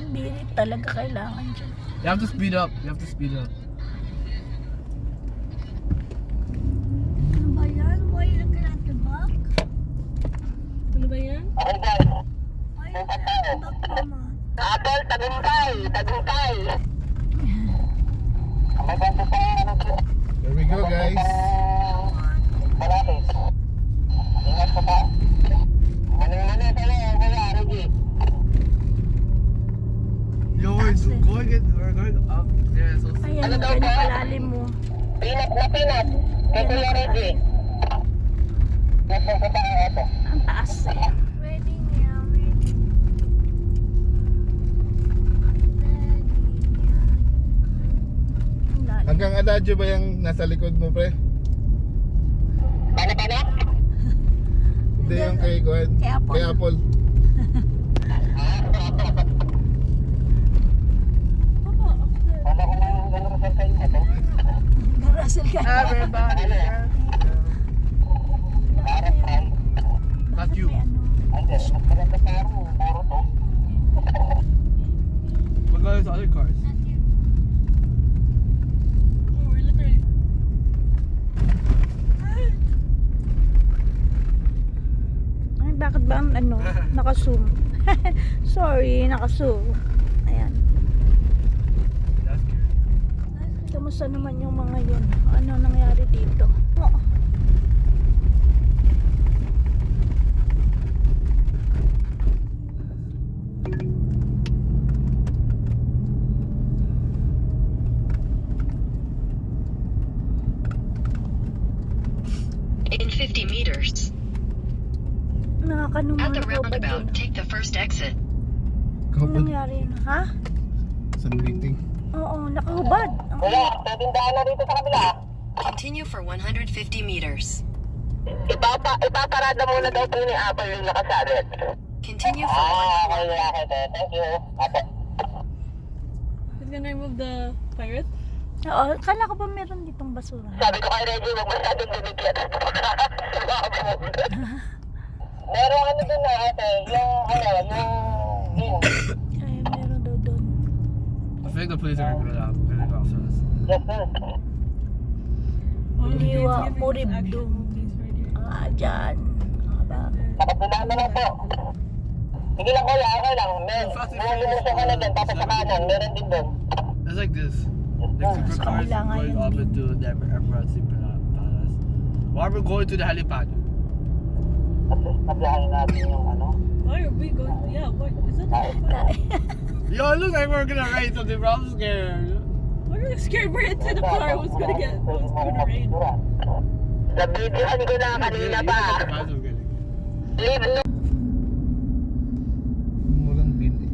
Birit talaga kailangan dyan. You have to speed up. You have to speed up. Ano ba yan? Why you looking at the back? Ano ba yan? Why you looking at the back naman? Apple, tagumpay! Tagumpay! There we go, guys. Malapit. Ingat ka pa. Mani-mani pala, kaya, Reggie. Yo, we're going up there. So Ayan, ganyan kalalim mo. Pinat na pinat. Kaya Kuya Reggie. Nasa sa tayo ito. Ang taas eh. Ready niya, ready. Ang lalim. Hanggang Adagio ba yung nasa likod mo, pre? Paano? Hindi yung kay Gwen. Kay Apple. Kay Apple. Wala ko na yung gano'n sa kayo ito. Russell ka. everybody. Not you. Hindi, mas maganda sa araw. Puro to. Look at those other cars. Oh, we're literally... Ay, bakit ba ang ano, naka-zoom? Sorry, naka-zoom. Ayan. That's good. Kamusta naman yung mga yun? Ano nangyari dito? Oh. In 50 meters, at Nakakanuman the ko ba dyan? roundabout, take the first exit. Ano Kahapon. nangyari yun? Ha? Sa meeting. Oo, nakahubad. Ang Kuya, pwedeng daan na dito sa kabila. Continue for 150 meters. Ipaparada muna daw po ni Apple yung nakasalit. Continue for Okay, okay. Thank you. Ate. He's gonna remove the pirate? Oo, kala ko ba meron ditong basura? Sabi ko kay Reggie, huwag masyadong dumikit. Merong ano dun na ate, yung bin. Ay, meron daw doon. I think the police are gonna go after us. Yes, sir. Liwa, It's giving us Muribdum. actual place right here. Ah, dyan. Aba. Nakapulama lang po. Sige lang kuya, okay lang. May lumusok ka na dyan, tapos sa kanan, meron din dun. It's like this. Like super Sa cars kabila nga going yun, up din. into the Emirates Palace. While we're going to the helipad. Tapos nabiyahin natin yung ano. Why are we going? Yeah, what? Is that the Yo, it looks like we're gonna rain something, bro. I'm scared. We're really scared we're into the car. What's gonna rain? Nabidyohan ko na kanina pa. Leave no. Walang bin eh.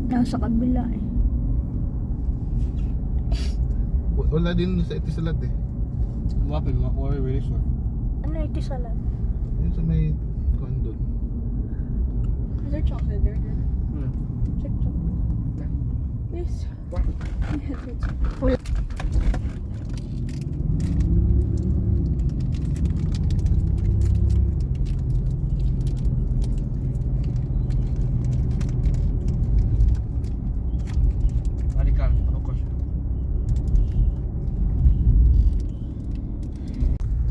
Nasa kabila eh. Wala din sa Etisalat eh. What are we waiting for? Ano ito sa lab? Yun sa may condo. Is there chocolate there? Hmm. Check chocolate. Please. Wala. Radical, ano question?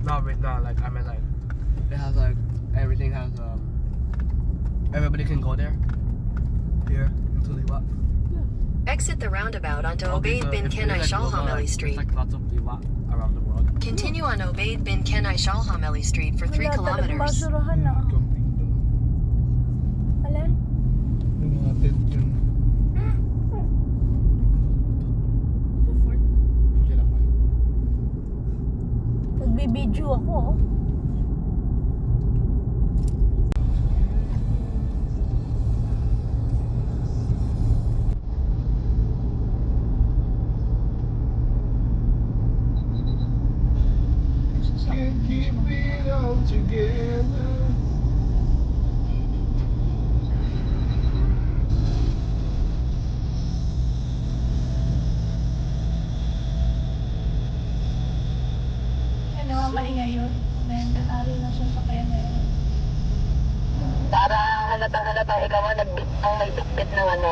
No, wait, no, like, I mean, like, it has, like, everything has, everybody can go there. Here, into Liwa. Exit the roundabout onto Okay, Obeid bin if Kenai there's, like, global, Shalhameli like, Street. There's, like, lots of Liwa around the world. Continue on Obeid bin Kenai Shalhameli Street for 3 Wala talagang kilometers. basurahan na. Camping doon. Alin? Yung mga tent yun. Kailan ko yun? Nagbibideo ako. Oh. Can't keep it all together. Ano ang maingay yun? May nanalo na sa sakyan ngayon. Para halatang ikaw ang Ang may bitbit ng ano.